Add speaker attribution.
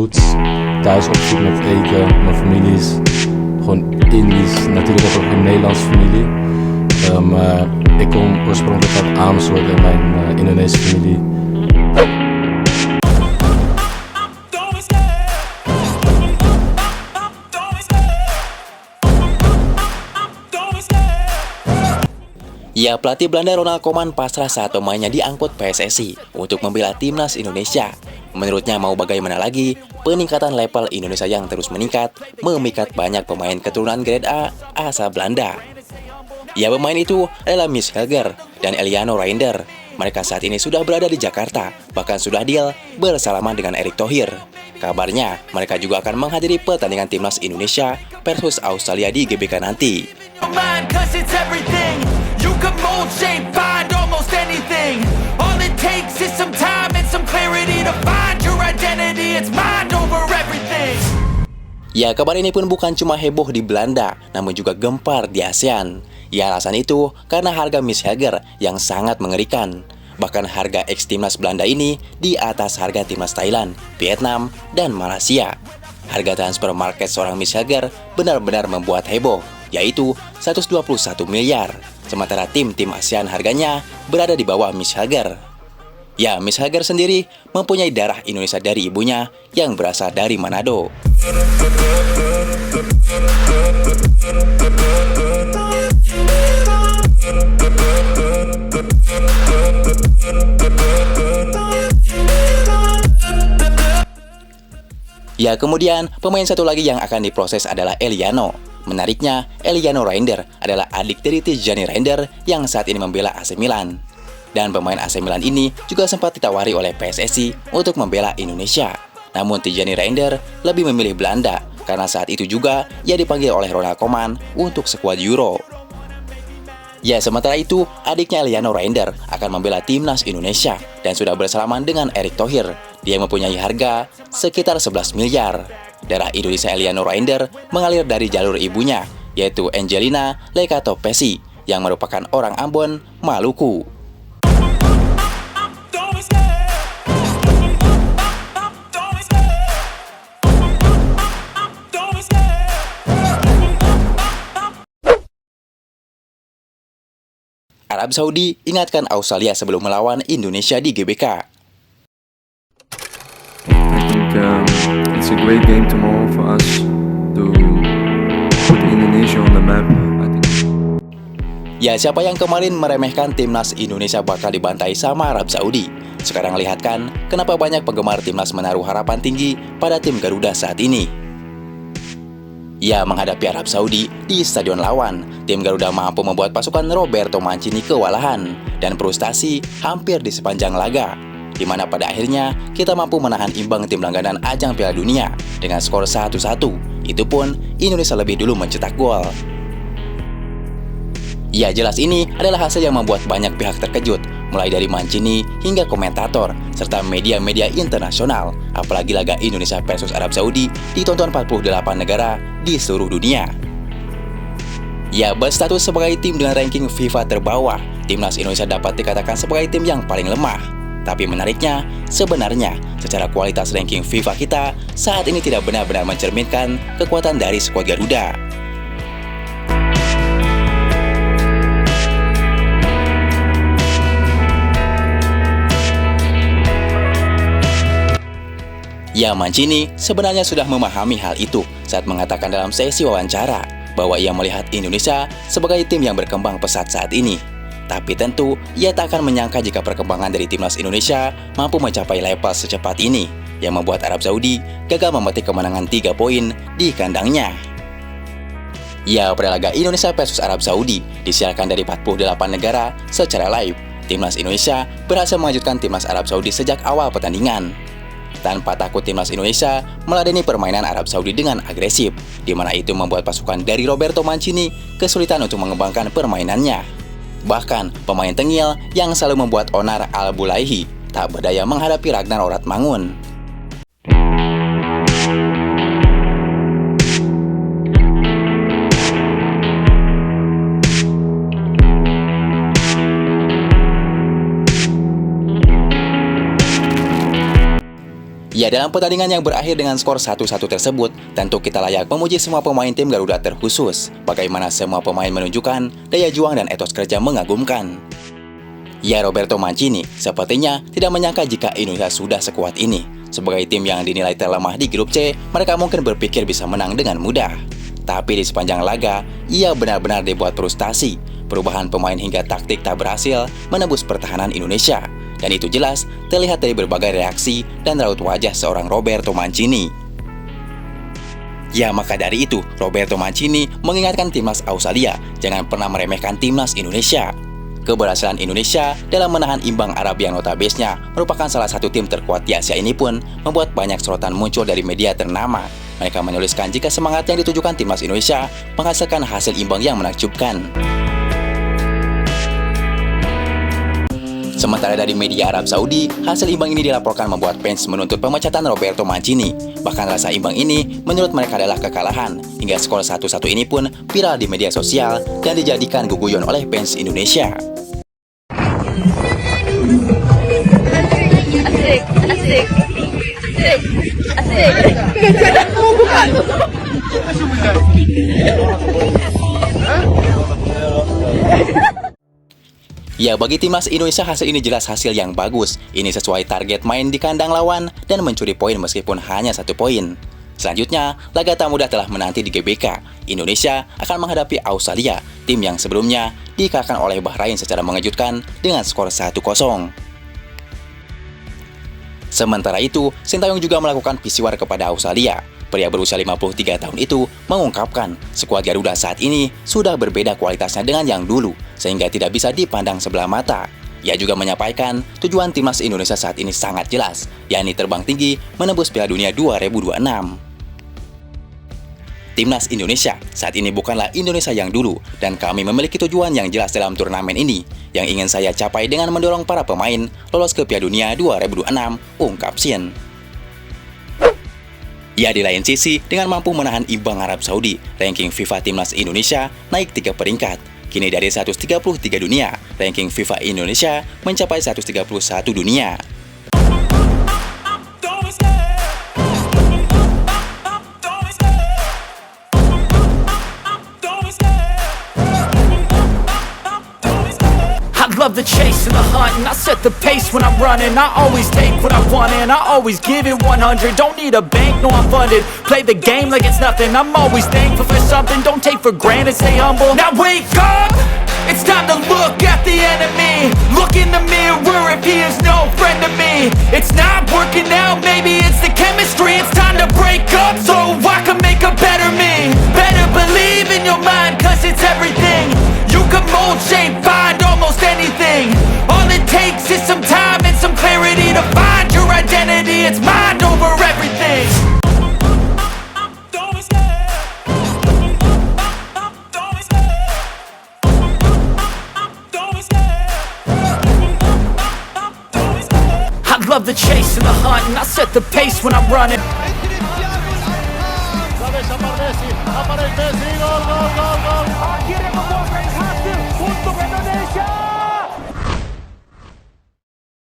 Speaker 1: roots. Thuis opgevoed met eten, mijn familie is gewoon Indisch. Natuurlijk heb ik ook een Nederlandse familie. Maar ik kom oorspronkelijk uit Amersfoort en mijn Indonesische familie.
Speaker 2: Ya, pelatih Belanda Ronald Koeman pasrah saat pemainnya diangkut PSSI untuk membela timnas Indonesia. Menurutnya mau bagaimana lagi, peningkatan level Indonesia yang terus meningkat memikat banyak pemain keturunan grade A asal Belanda. Ya, pemain itu adalah Mies Helger dan Eliano Reinder. Mereka saat ini sudah berada di Jakarta, bahkan sudah deal bersalaman dengan Erick Thohir. Kabarnya, mereka juga akan menghadiri pertandingan timnas Indonesia versus Australia di GBK nanti. Ya, kabar ini pun bukan cuma heboh di Belanda, namun juga gempar di ASEAN. Ya, alasan itu karena harga Mies Helger yang sangat mengerikan. Bahkan harga ex-timnas Belanda ini di atas harga timnas Thailand, Vietnam, dan Malaysia. Harga transfer market seorang Mies Helger benar-benar membuat heboh, yaitu 121 miliar. Sementara tim-tim ASEAN harganya berada di bawah Mies Helger. Ya, Mies Helger sendiri mempunyai darah Indonesia dari ibunya yang berasal dari Manado. Ya, kemudian pemain satu lagi yang akan diproses adalah Eliano. Menariknya, Eliano Reinder adalah adik dari Tijani Reinder yang saat ini membela AC Milan. Dan pemain AC Milan ini juga sempat ditawari oleh PSSI untuk membela Indonesia. Namun Tijani Reinder lebih memilih Belanda karena saat itu juga ia dipanggil oleh Ronald Koeman untuk skuad Euro. Ya, sementara itu adiknya Eliano Reinder akan membela timnas Indonesia dan sudah bersalaman dengan Erick Thohir. Dia mempunyai harga sekitar 11 miliar. Darah Indonesia Eliano Reinder mengalir dari jalur ibunya, yaitu Angelina Lekatopesi, yang merupakan orang Ambon, Maluku. Arab Saudi ingatkan Australia sebelum melawan Indonesia di GBK.
Speaker 3: I think it's a great game tomorrow for us to put Indonesia on the map.
Speaker 2: Ya, siapa yang kemarin meremehkan timnas Indonesia bakal dibantai sama Arab Saudi? Sekarang lihat kan, kenapa banyak penggemar timnas menaruh harapan tinggi pada tim Garuda saat ini. Ya, menghadapi Arab Saudi di stadion lawan, tim Garuda mampu membuat pasukan Roberto Mancini kewalahan dan frustasi hampir di sepanjang laga, di mana pada akhirnya kita mampu menahan imbang tim langganan ajang Piala Dunia dengan skor 1-1. Itu pun Indonesia lebih dulu mencetak gol. Ya, jelas ini adalah hasil yang membuat banyak pihak terkejut, mulai dari Mancini hingga komentator, serta media-media internasional. Apalagi laga Indonesia versus Arab Saudi ditonton 48 negara di seluruh dunia. Ya, berstatus sebagai tim dengan ranking FIFA terbawah, timnas Indonesia dapat dikatakan sebagai tim yang paling lemah. Tapi menariknya, sebenarnya secara kualitas ranking FIFA kita saat ini tidak benar-benar mencerminkan kekuatan dari skuad Garuda. Ya, Mancini sebenarnya sudah memahami hal itu saat mengatakan dalam sesi wawancara bahwa ia melihat Indonesia sebagai tim yang berkembang pesat saat ini. Tapi tentu, ia tak akan menyangka jika perkembangan dari timnas Indonesia mampu mencapai level secepat ini, yang membuat Arab Saudi gagal memetik kemenangan 3 poin di kandangnya. Ya, pada laga Indonesia versus Arab Saudi disiarkan dari 48 negara secara live. Timnas Indonesia berhasil mengejutkan timnas Arab Saudi sejak awal pertandingan. Tanpa takut, timnas Indonesia meladeni permainan Arab Saudi dengan agresif, di mana itu membuat pasukan dari Roberto Mancini kesulitan untuk mengembangkan permainannya. Bahkan, pemain tengil yang selalu membuat onar Al-Bulaihi tak berdaya menghadapi Ragnar Oratmangun. Ya, Ya, dalam pertandingan yang berakhir dengan skor 1-1 tersebut, tentu kita layak memuji semua pemain tim Garuda terkhusus. Bagaimana semua pemain menunjukkan daya juang dan etos kerja mengagumkan. Ya, Roberto Mancini sepertinya tidak menyangka jika Indonesia sudah sekuat ini. Sebagai tim yang dinilai terlemah di grup C, mereka mungkin berpikir bisa menang dengan mudah. Tapi di sepanjang laga, ia benar-benar dibuat frustasi. Perubahan pemain hingga taktik tak berhasil menembus pertahanan Indonesia. Dan itu jelas terlihat dari berbagai reaksi dan raut wajah seorang Roberto Mancini. Ya, maka dari itu, Roberto Mancini mengingatkan timnas Australia jangan pernah meremehkan timnas Indonesia. Keberhasilan Indonesia dalam menahan imbang Arab yang notabene merupakan salah satu tim terkuat di Asia ini pun membuat banyak sorotan muncul dari media ternama. Mereka menuliskan jika semangat yang ditujukan timnas Indonesia menghasilkan hasil imbang yang menakjubkan. Sementara dari media Arab Saudi, hasil imbang ini dilaporkan membuat fans menuntut pemecatan Roberto Mancini. Bahkan rasa imbang ini menurut mereka adalah kekalahan. Hingga skor 1-1 ini pun viral di media sosial dan dijadikan guguyon oleh fans Indonesia.
Speaker 4: Asik, asik, asik,
Speaker 2: Ya, bagi timnas Indonesia hasil ini jelas hasil yang bagus. Ini sesuai target main di kandang lawan dan mencuri poin meskipun hanya 1 poin. Selanjutnya, laga tak mudah telah menanti di GBK. Indonesia akan menghadapi Australia, tim yang sebelumnya dikalahkan oleh Bahrain secara mengejutkan dengan skor 1-0. Sementara itu, Sintayong juga melakukan pisiwar kepada Australia. Pria berusia 53 tahun itu mengungkapkan skuad Garuda saat ini sudah berbeda kualitasnya dengan yang dulu, sehingga tidak bisa dipandang sebelah mata. Ia juga menyampaikan tujuan timnas Indonesia saat ini sangat jelas, yakni terbang tinggi menembus Piala Dunia 2026. Timnas Indonesia saat ini bukanlah Indonesia yang dulu, dan kami memiliki tujuan yang jelas dalam turnamen ini, yang ingin saya capai dengan mendorong para pemain lolos ke Piala Dunia 2026, ungkap Shin. Ya, di lain sisi, dengan mampu menahan imbang Arab Saudi, ranking FIFA Timnas Indonesia naik 3 peringkat. Kini dari 133 dunia, ranking FIFA Indonesia mencapai 131 dunia.
Speaker 5: Love the chase and the hunt, and I set the pace when I'm running. I always take what I want and I always give it 100. Don't need a bank, no I'm funded. Play the game like it's nothing. I'm always thankful for something. Don't take for granted, stay humble. Now wake up, it's time to look at the enemy. Look in the mirror if he is no friend to me. It's not working out, maybe it's the chemistry. It's time to break up so I can make a better me. Better believe in your mind, cause it's everything. You can mold, shape, find almost anything. All it takes is some time and some clarity to find your identity. It's mind over everything. I love the chase and the hunt, and I set the pace when I'm running.